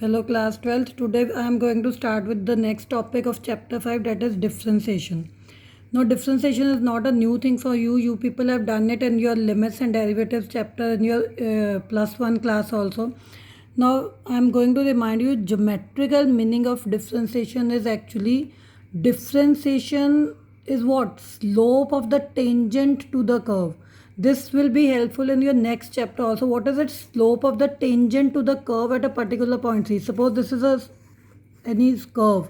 Hello class 12th. Today I am going to start with the next topic of chapter 5, that is differentiation. Now differentiation is not a new thing for you. You people have done it in your limits and derivatives chapter in your +1 class also. Now I am going to remind you geometrical meaning of differentiation is actually differentiation is what? Slope of the tangent to the curve. This will be helpful in your next chapter also. What is it? Slope of the tangent to the curve at a particular point. See, suppose this is a any curve.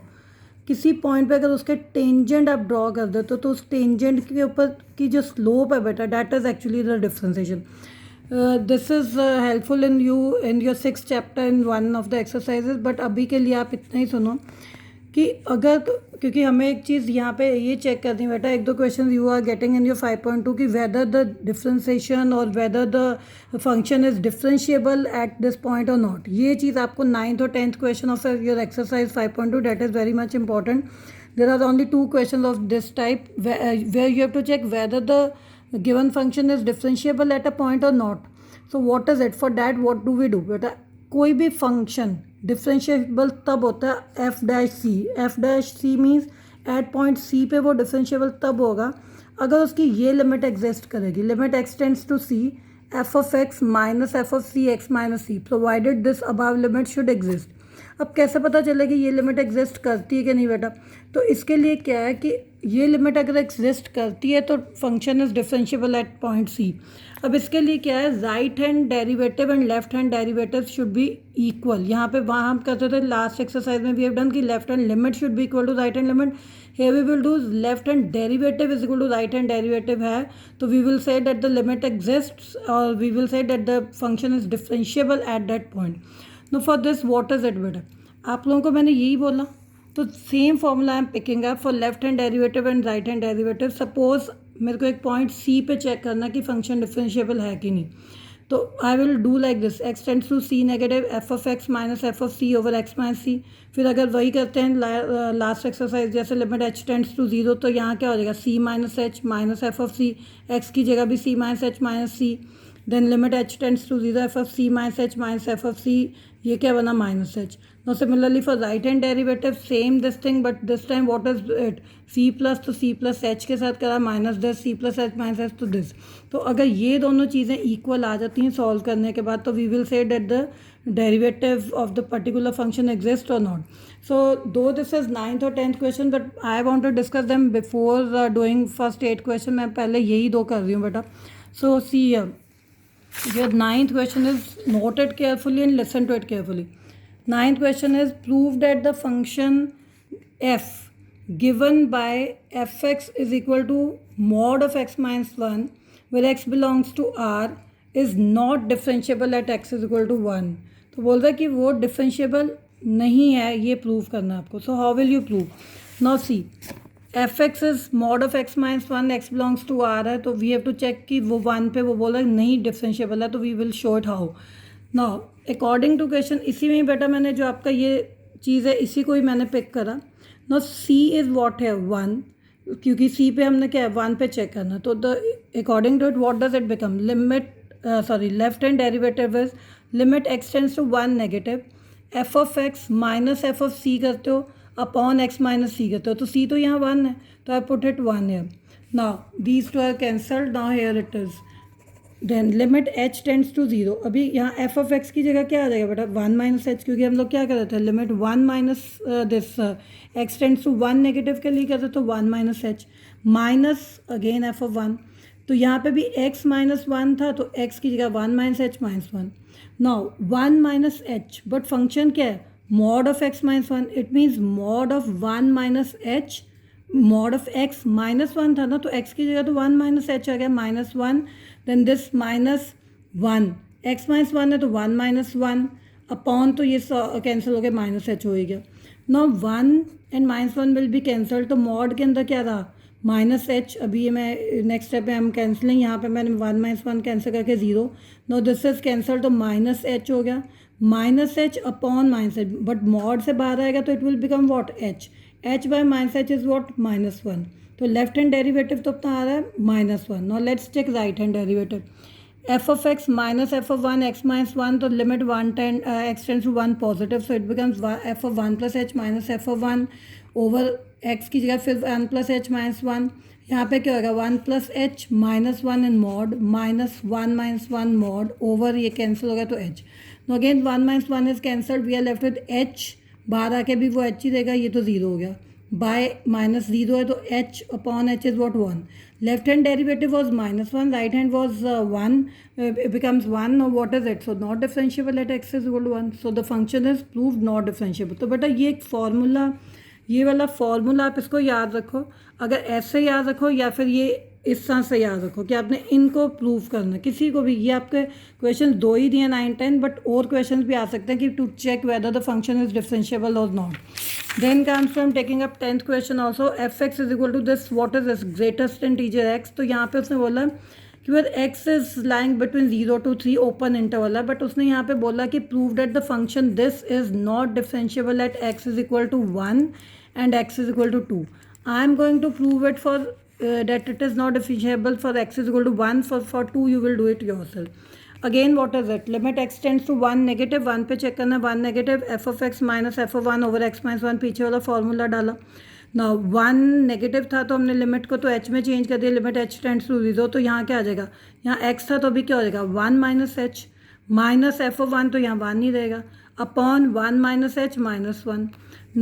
किसी point पे अगर उसके tangent आप draw कर दे तो उस tangent के ऊपर की जो स्लोप है बेटा, that is actually the differentiation. This is helpful in you in your 6th chapter in one of the exercises. But अभी के लिए आप इतना ही सुनो कि अगर क्योंकि हमें एक चीज़ यहाँ पे ये चेक करनी बेटा, एक दो question you are getting in your 5.2 कि वेदर द डिफरेंशिएशन और whether the function is differentiable at this point और नॉट. ये चीज़ आपको 9th और 10th question of your exercise 5.2 that is very much important. There are only 2 question of this type where you have to check whether the given function is differentiable at a point और not. So what is it? For that what do we do बेटा, कोई भी function differentiable तब होता है f dash c. F dash c means at point c पे वो differentiable तब होगा अगर उसकी ये लिमिट एग्जिस्ट करेगी. Limit x tends to c f of x minus f of c x minus c provided this above limit should exist. अब कैसे पता चलेगी ये लिमिट एग्जिस्ट करती है कि नहीं बेटा? तो इसके लिए क्या है कि ये लिमिट अगर एग्जिस्ट करती है तो function is differentiable at point c. अब इसके लिए क्या है, right hand derivative and left hand derivative should be equal. यहाँ पे वहाँ हम करते थे लास्ट एक्सरसाइज में वी हैव डन कि left hand limit should be equal to right hand limit. here we will do left hand derivative is equal to right hand derivative है तो we will say that the limit exists or we will say that the function is differentiable at that point. Now for this what is it बेटा? आप लोगों को मैंने यही बोला तो same formula I am picking up for left hand derivative and right hand derivative. Suppose मेरे को एक पॉइंट सी पे चेक करना कि फंक्शन डिफरेंशिएबल है कि नहीं. तो I will do like this x tends to c negative f of x minus f of c over x minus c. फिर अगर वही करते हैं लास्ट एक्सरसाइज जैसे limit h tends to zero तो यहाँ क्या हो जाएगा c minus h minus f of c. X की जगह भी c minus h minus c. Then limit h tends to zero f of c minus h minus f of c. ये क्या बना minus h. No similarly for right hand derivative same this thing but this time what is it c plus तो c plus h के साथ करा minus this c plus h minus h तो this. तो अगर ये दोनों चीज़ें इक्वल आ जाती हैं सॉल्व करने के बाद तो we will say that the derivative of the particular function exist और not. So do this is 9th और 10th question but I want to discuss them before doing first 8 question. मैं पहले यही दो कर रही हूँ बेटा. सो सी your 9th question is noted carefully and listen to it carefully. 9th question is prove that the function f given by fx is equal to mod of x minus 1 where x belongs to r is not differentiable at x is equal to 1. तो बोल रहा है कि वो differentiable नहीं है, ये prove करना है आपको. So how will you prove? Now see f x is mod of x minus 1 x belongs to R है तो वी हैव टू चेक कि वो 1 पे वो बोला नहीं डिफरेंशिएबल है तो we will show it how. Now according to question इसी में ही बेटा मैंने जो आपका ये चीज़ है इसी को ही मैंने पिक करा. नाउ सी इज़ वॉट है 1 क्योंकि सी पे हमने क्या है 1 पे चेक करना. तो the according to it what does it become limit left hand derivative is limit x tends to 1 negative f of x minus f of c करते हो अपॉन एक्स माइनस सी करते हो तो सी तो यहाँ 1 है तो आई पुट इट 1 है. Now these two are cancelled. Now here it is then limit h tends to zero. अभी यहाँ एफ ऑफ एक्स की जगह क्या आ जाएगा बेटा 1 माइनस एच क्योंकि हम लोग क्या कर रहे थे limit 1 minus this x tends to 1 negative के लिए करते तो 1 minus h minus again f of 1. तो यहाँ पे भी x माइनस 1 था तो x की जगह 1 minus h minus 1. Now 1 minus H but function क्या है mod of x minus 1 it means mod of 1 minus h mod of x minus 1 था ना तो x की जगह तो 1 minus h आ गया minus 1 then this minus 1 x minus 1 है तो 1 minus 1 अपॉन तो ये कैंसिल हो गया minus h हो गया. now 1 and minus 1 will be cancelled तो mod के अंदर क्या रहा माइनस एच. अभी ये मैं नेक्स्ट स्टेप पे हम कैंसलिंग यहाँ पे मैंने 1 माइनस 1 कैंसिल करके 0. नो दिस इज कैंसल तो माइनस एच हो गया minus H upon minus H but mod से बाहर आएगा तो it will become what H. H bye minus H is what minus 1. तो लेफ्ट हैंड डेरिवेटिव तो अपना आ रहा है -1. Now let's check right hand derivative. f of x minus f of 1 x minus 1, तो limit x tends to 1 positive, so it becomes f of 1 plus h minus f of 1 over x की जगह फिर 1 plus h minus 1. यहाँ पे क्या होगा 1 plus h minus 1 in mod minus 1 minus 1 mod over ये cancel हो गया तो h. No again 1 minus 1 is cancelled, we are left with h, बाहर आके भी वो h ही देगा, ये तो ज़ीरो हो गया, बाय माइनस ज़ीरो है तो h upon h is what 1. Left hand derivative was -1, right hand was 1, it becomes 1. Now what is it? So not differentiable at x is equal to 1. So the function is proved not differentiable. तो बेटा ये एक formula, ये वाला formula आप इसको याद रखो. अगर ऐसे याद रखो या फिर ये इस तरह से याद रखो कि आपने इनको प्रूव करना. किसी को भी, ये आपके क्वेश्चन दो ही दिए 9, 10, बट और क्वेश्चन भी आ सकते हैं कि to check whether the function is differentiable और not. Then comes from taking up 10th question also, f x is equal to this, what is this, greatest integer x. तो यहाँ पे उसने बोला कि where x is lying between 0 to 3 open interval है, but उसने यहाँ पे बोला कि prove that the function this is not differentiable at x is equal to 1 and x is equal to 2. I am going to prove it for that it is not differentiable for x is equal to 1. For 2 you will do it yourself. Again what is it? Limit x tends to 1 negative, 1 पे check करना, 1 negative, f of x minus f of 1 over x minus 1, पीछे वाला formula डाला. Now 1 negative था तो हमने limit को तो h में चेंज कर दिया, लिमिट h टेंड्स टू 0, तो यहाँ क्या आ जाएगा, यहाँ x था तो अभी क्या हो जाएगा 1 minus h minus f of 1, तो यहाँ 1 नहीं रहेगा, upon 1 minus h minus 1.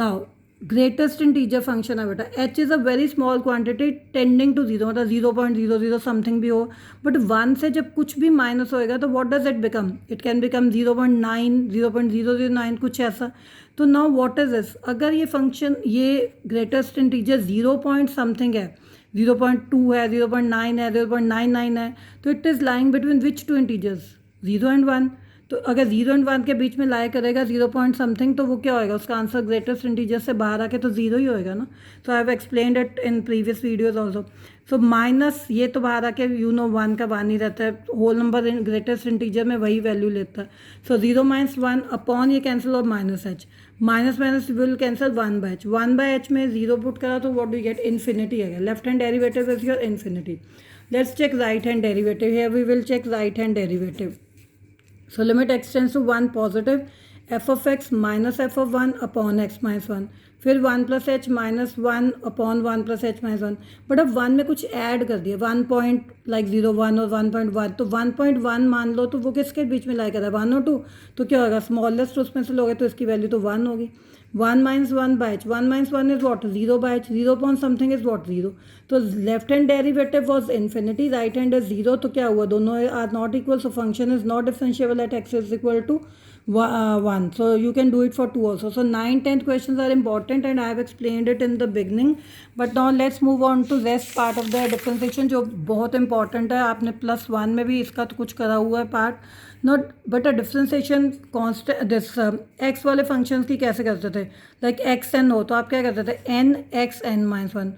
Now greatest integer function है बेटा, h is a very small quantity tending to 0, मतलब 0.00 समथिंग भी हो, बट 1 से जब कुछ भी माइनस होएगा तो what does it become, it can become 0.9, 0.009, कुछ ऐसा. तो नाउ व्हाट इज दिस, अगर ये फंक्शन ये ग्रेटेस्ट इंटीजर 0 पॉइंट समथिंग है, 0.2 है, 0.9 है, 0.99 है, तो it is lying between which two integers, 0 and 1. तो अगर 0 and 1 के बीच में लाई करेगा 0 पॉइंट समथिंग, तो वो क्या होएगा, उसका आंसर ग्रेटेस्ट इंटीजर से बाहर आके तो 0 ही होएगा ना. So I have explained it in previous videos also. So minus ये तो बाहर आके 1 का 1 ही रहता है, होल नंबर ग्रेटेस्ट इंटीजर में वही वैल्यू लेता है. सो 0 minus 1 अपॉन ये कैंसिल और minus h, minus minus will cancel 1 by h, 1 by h में 0 पुट करा तो what do you get, infinity है. Left hand derivative is your infinity. Let's check right hand derivative. Here we will check right hand derivative. So limit x tends to 1 positive, f of x minus f of 1 upon x minus 1, फिर 1 plus h minus 1 upon 1 plus h minus 1. But अब 1 में कुछ add कर दिया, 1.01 और 1.1, तो 1.1 मान लो तो वो किसके बीच में लाई कर रहा है, 1 और 2, तो क्या होगा, स्मॉलेस्ट उसमें से लोगे तो इसकी वैल्यू तो 1 होगी. 1 minus 1 by h, 1 minus 1 is what, 0 by h, 0 upon something is what, 0. तो left hand derivative was infinity, right hand is 0, तो क्या हुआ, दोनों are not equal, so function is not differentiable at x is equal to 1. So you can do it for 2 also. So 9, 10 questions are important and I have explained it in the beginning. But now let's move on to rest part of the differentiation, जो बहुत important है. आपने +1 में भी इसका तो कुछ करा हुआ है part. Not but a differentiation constant this x वाले फंक्शंस की कैसे करते थे, लाइक एक्स एन हो तो आप क्या करते थे, n x n minus 1.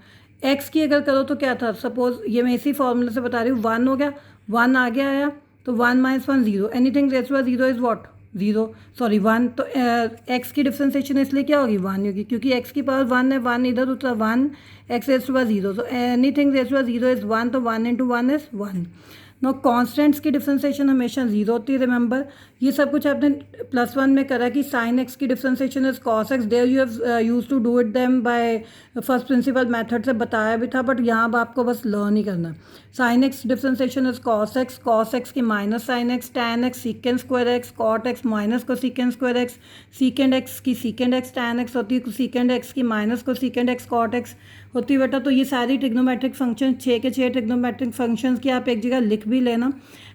X की अगर करो तो क्या था, सपोज ये मैं इसी फॉर्मूले से बता रही हूँ, 1 हो गया, 1 आगे आया तो 1 minus 1 0, anything raise to 0 is what, 0, sorry 1. तो एक्स की डिफ्रेंसिएशन इसलिए क्या होगी, 1 होगी, क्योंकि एक्स की पावर 1 है, 1 इधर उतरा 1, एक्स रेस टू 0, तो एनीथिंग रेस टू 0 इज 1, तो 1 into 1 इज 1. नो कॉन्स्टेंट्स की डिफ्रेंसिएशन हमेशा 0 होती है, रिमेंबर. ये सब कुछ आपने +1 में करा कि साइन एक्स की differentiation is cos x, there you have used to do it then by first principle method से बताया भी था, बट यहाँ आपको बस लर्न ही करना है. Sine x differentiation is cos x की minus sine x, tan x secant square x, cot x minus cosecant square x, secant x की सीकेंड एक्स टैन एक्स होती है, सीकेंड एक्स की माइनस को सीकेंड एक्स कॉट एक्स होती है बेटा. तो ये सारी ट्रिग्नोमेट्रिक फंक्शन 6 के 6 ट्रिग्नोमेट्रिक फंक्शंस की आप एक जगह लिख भी लेना.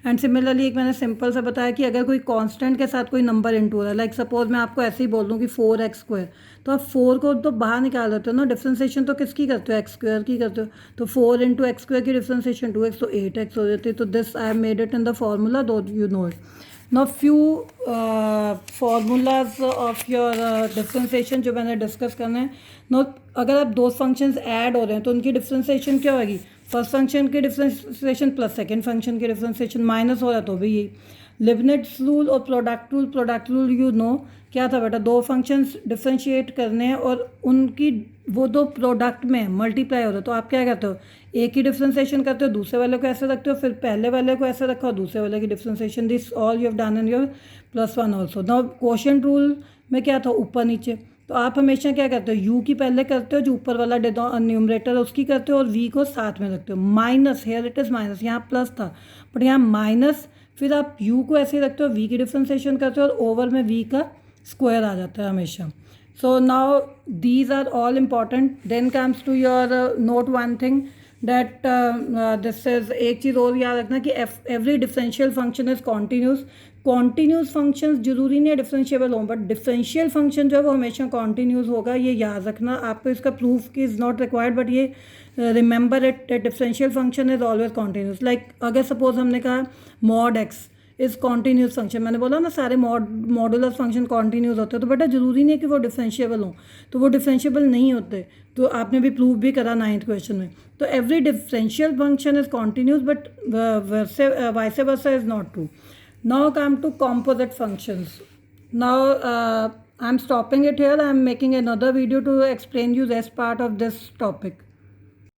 एंड सिमिलरली एक मैंने सिंपल सा बताया कि अगर कोई कांस्टेंट के साथ कोई नंबर इंटू हो रहा है, लाइक सपोज मैं आपको ऐसे ही बोल दूँ कि 4x², तो आप 4 को तो बाहर निकाल देते हो ना, डिफ्रेंसिएशन तो किसकी करते हो, x² की करते हो, तो 4 into x² की डिफ्रेंसिएशन 2x, तो 8x हो जाती है. तो this I have made it in the formula, though you know it. Now few formulas of your differentiation जो मैंने डिस्कस करना है. नो अगर आप दो फंक्शंस ऐड हो रहे हैं तो उनकी डिफ्रेंसिएशन क्या होगी, फर्स्ट फंक्शन की डिफ्रेंसिएशन प्लस सेकंड फंक्शन की डिफ्रेंसिएशन, माइनस हो रहा तो भी यही. लिबनिट्ज़ रूल और प्रोडक्ट रूल यू नो क्या था बेटा, दो फंक्शंस डिफ्रेंशिएट करने हैं और उनकी वो दो प्रोडक्ट में मल्टीप्लाई हो रहा है, तो आप क्या करते हो, एक ही डिफ्रेंसिएशन करते हो, दूसरे वाले को ऐसे रखते हो, फिर पहले वाले को ऐसे रखा और दूसरे वाले की differentiation, this all you have done in your +1 also. Now quotient rule में क्या था, ऊपर नीचे, तो आप हमेशा क्या करते हो, यू की पहले करते हो, जो ऊपर वाला न्यूमरेटर है उसकी करते हो और वी को साथ में रखते हो, minus, here it is minus, यहाँ प्लस था बट यहाँ माइनस, फिर आप u को ऐसे ही रखते हो, v की डिफ्रेंसिएशन करते हो और ओवर में v का स्क्वायर आ जाता है हमेशा। So now these are all important. Then comes to your note one thing that this is, एक चीज़ और याद रखना कि every differential function is continuous. Continuous functions जरूरी नहीं है डिफरेंशिएबल हो, बट डिफरेंशियल फंक्शन जो है वो हमेशा कॉन्टीन्यूस होगा, ये याद रखना। आपको इसका प्रूफ की इज़ नॉट रिक्वायर्ड, बट ये remember it, differential function is always continuous. Like अगर सपोज हमने कहा mod x is continuous function, मैंने बोला ना सारे मॉडुलस फंक्शन कॉन्टीन्यूस होते हैं, तो बेटा जरूरी नहीं है कि वो डिफरेंशिएबल हो, तो वो डिफरेंशिएबल नहीं होते, तो आपने भी प्रूव भी करा 9th क्वेश्चन में। तो every differential function is continuous but vice versa is not true. Now come to composite functions. Now I'm stopping it here. I'm making another video to explain you this part of this topic.